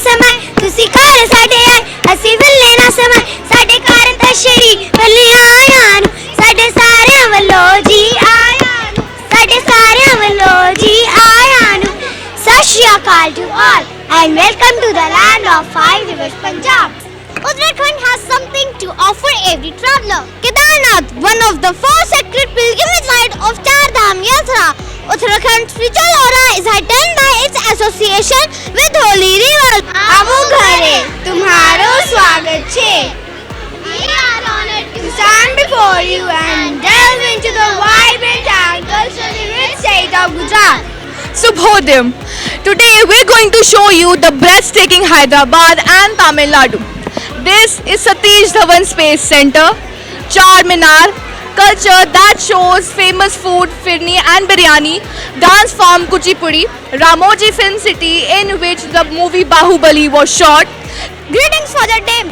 समय तुसी घर साडे आए असी विले ना समय साडे घर तशरी वलिया आया नु साडे सारे वल्लो जी आया नु साडे सारे वल्लो जी आया नु सत श्री अकाल to all and welcome to the land of five rivers Punjab. Uttarakhand has something to offer every traveller. Kedarnath, one of the four sacred pilgrimage sites of Char Dham Yatra. Uttarakhand's spiritual aura is heightened by its association with holy river. Amu ghare tumharo swagat che. We are honored to stand before you and delve into the vibrant and culturally rich state of Gujarat. Subhodham. Today we're going to show you the breathtaking Hyderabad and Tamil Nadu. This is Satish Dhawan Space Center, Char Minar, culture that shows famous food, firni and biryani, dance form Kuchipudi, Ramoji Film City in which the movie Bahubali was shot. Greetings for the day,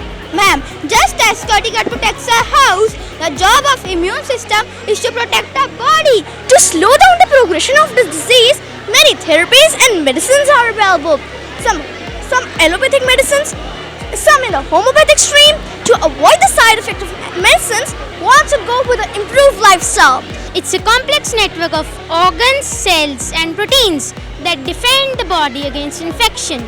ma'am. Just as Scotticut protects our house, the job of immune system is to protect our body. To slow down the progression of the disease, many therapies and medicines are available. Some allopathic medicines, some in the homeopathic stream. To avoid the side effect of medicines, one should go with an improved lifestyle. It's a complex network of organs, cells and proteins that defend the body against infection.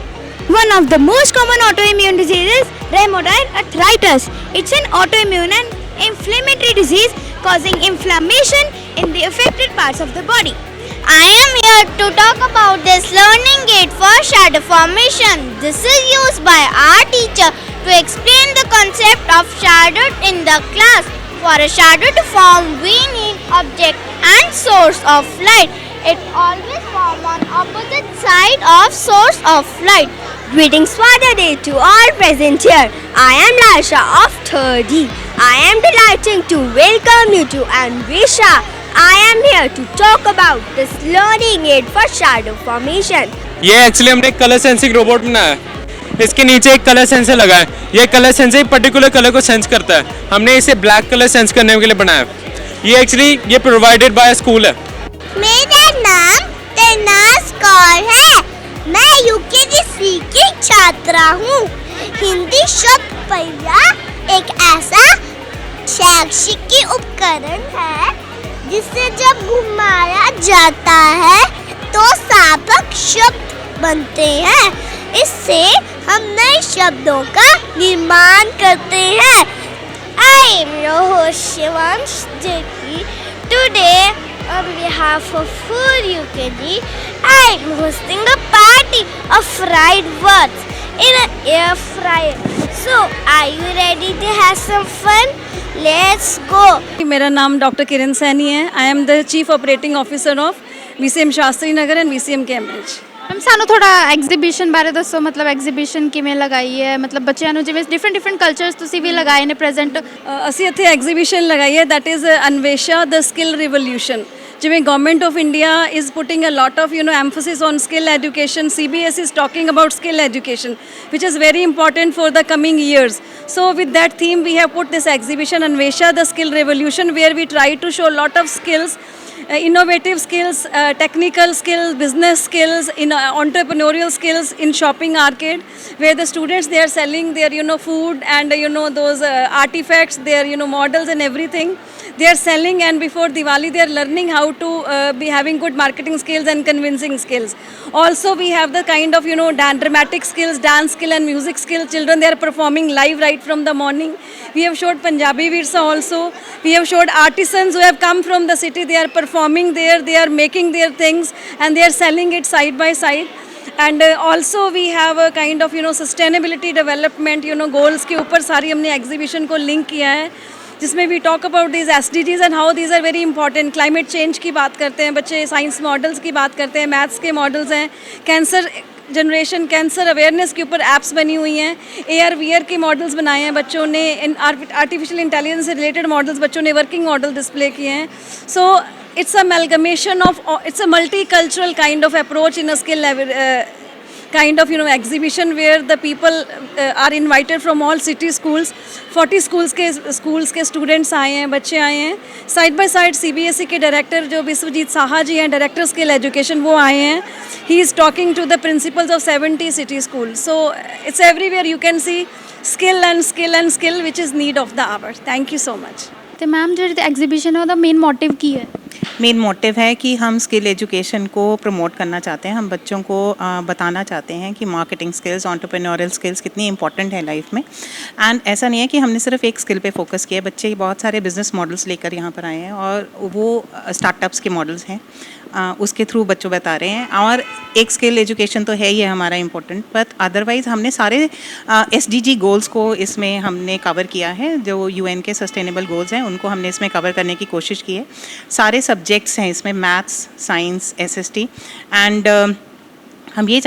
One of the most common autoimmune diseases, rheumatoid arthritis. It's an autoimmune and inflammatory disease causing inflammation in the affected parts of the body. I am here to talk about this learning aid for shadow formation. This is used by our teacher to explain the concept of shadow in the class. For a shadow to form, we need object and source of light. It always forms on opposite side of source of light. Greetings for the day to all present here. I am Lasha of 3rd D. I am delighted to welcome you to Anvisha. I am here to talk about this learning aid for shadow formation. ये actually हमने एक colour sensing robot बनाया है. इसके नीचे एक colour sensor लगा है. ये कलर सेंसर पर्टिकुलर कलर को सेंस करता है. हमने इसे ब्लैक कलर सेंस करने के लिए बनाया है. ये एक्चुअली ये प्रोवाइडेड बाय स्कूल है. मेरा नाम तनाज कौर है. मैं यूकेजी की छात्रा हूँ. हिंदी शब्द पहिया एक ऐसा शैक्षिक उपकरण है जिसे जब घुमाया जाता है तो सार्थक शब्द बनते हैं. इससे हम नए शब्दों का निर्माण करते हैं. I am your host Shivansh Jeki. Today on behalf of Food UKG, I am hosting a party of fried words in an air fryer. So, are you ready to have some fun? Let's go. मेरा नाम doctor किरण सैनी है. I am the chief operating officer of VCM Shastri Nagar and VCM Cambridge. Ma'am ਸਾਨੂੰ ਥੋੜਾ exhibition ਬਾਰੇ ਦੱਸੋ. ਮਤਲਬ exhibition ਕਿਵੇਂ ਲਗਾਈ ਹੈ, ਮਤਲਬ ਬੱਚਿਆਂ ਨੂੰ ਜਿਵੇਂ ਡਿਫਰੈਂਟ ਕਲਚਰਸ ਤੁਸੀਂ ਵੀ ਲਗਾਏ ਨੇ ਪ੍ਰੈਜ਼ੈਂਟ. ਅਸੀਂ ਇੱਥੇ ਐਗਜ਼ੀਬਿਸ਼ਨ ਲਗਾਈ ਹੈ that is Anvesha the skill revolution. ਜਿਵੇਂ government of India is putting a lot of emphasis on skill education. CBSE is talking about skill education which is very important for the coming years. So with that theme we have put this exhibition Anvesha the Skill Revolution, where we try to show a lot of skills, innovative skills, technical skills, business skills, in entrepreneurial skills in shopping arcade, where the students they are selling their food and those artifacts, their models and everything they are selling, and before Diwali they are learning how to be having good marketing skills and convincing skills. Also we have the kind of dramatic skills, dance skill and music skills. Children they are performing live right from the morning. We have showed Punjabi Virsa also. We have showed artisans who have come from the city. They are performing there, they are making their things and they are selling it side by side. And also we have a kind of sustainability development goals के ऊपर सारी हमने exhibition को link किया है, जिसमें we talk about these SDGs and how these are very important. Climate change की बात करते हैं बच्चे, साइंस मॉडल्स की बात करते हैं, मैथ्स के मॉडल्स हैं, कैंसर जनरेशन, कैंसर अवेयरनेस के ऊपर ऐप्स बनी हुई हैं, AR/VR के मॉडल्स बनाए हैं बच्चों ने, आर्टिफिशियल इंटेलिजेंस से रिलेटेड मॉडल्स बच्चों ने वर्किंग मॉडल डिस्प्ले किए हैं. सो it's a amalgamation of it's a multicultural kind of approach in a skill kind of exhibition where the people are invited from all city schools. 40 schools के students आए हैं, बच्चे आए हैं. Side by side CBSE के director जो विश्वजीत साहा जी हैं, director skill education, वो आए हैं. He is talking to the principals of 70 city schools. So it's everywhere you can see skill and skill and skill, which is need of the hour. Thank you so much. ਤੇ ma'am ਜਿਹੜੀ exhibition ਹੈ ਉਹਦਾ main motive ਕੀ ਹੈ? Main motive है कि हम skill education को promote करना चाहते हैं. हम बच्चों को बताना चाहते हैं कि मार्केटिंग स्किल्स, एंटरप्रेन्योरियल स्किल्स कितनी इंपॉर्टेंट है लाइफ में. एंड ऐसा नहीं है कि हमने सिर्फ एक स्किल पे फोकस किया. बच्चे बहुत सारे बिजनेस मॉडल्स लेकर यहाँ पर आए हैं और वो स्टार्टअप्स के मॉडल्स हैं, उसके थ्रू बच्चों बता रहे हैं. और एक स्किल एजुकेशन तो है ही है हमारा इम्पोर्टेंट, बट अदरवाइज़ हमने सारे SDG गोल्स को इसमें हमने कवर किया है. जो UN के सस्टेनेबल गोल्स हैं उनको हमने इसमें कवर करने की कोशिश की है. सारे सब्जेक्ट्स हैं इसमें, मैथ्स, साइंस, SST. एंड हम ये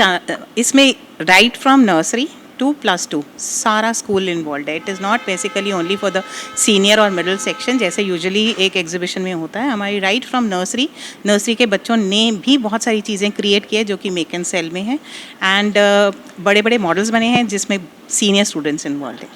इसमें राइट फ्रॉम नर्सरी टू +2 सारा स्कूल इन्वॉल्व है. It is not basically only for the senior और मिडिल सेक्शन जैसे यूजुअली एक एग्जीबिशन में होता है. हमारी राइट फ्रॉम नर्सरी के बच्चों ने भी बहुत सारी चीज़ें क्रिएट की है जो कि मेक एंड सेल में है. एंड बड़े बड़े मॉडल्स बने हैं जिसमें सीनियर स्टूडेंट्स इन्वॉल्व हैं.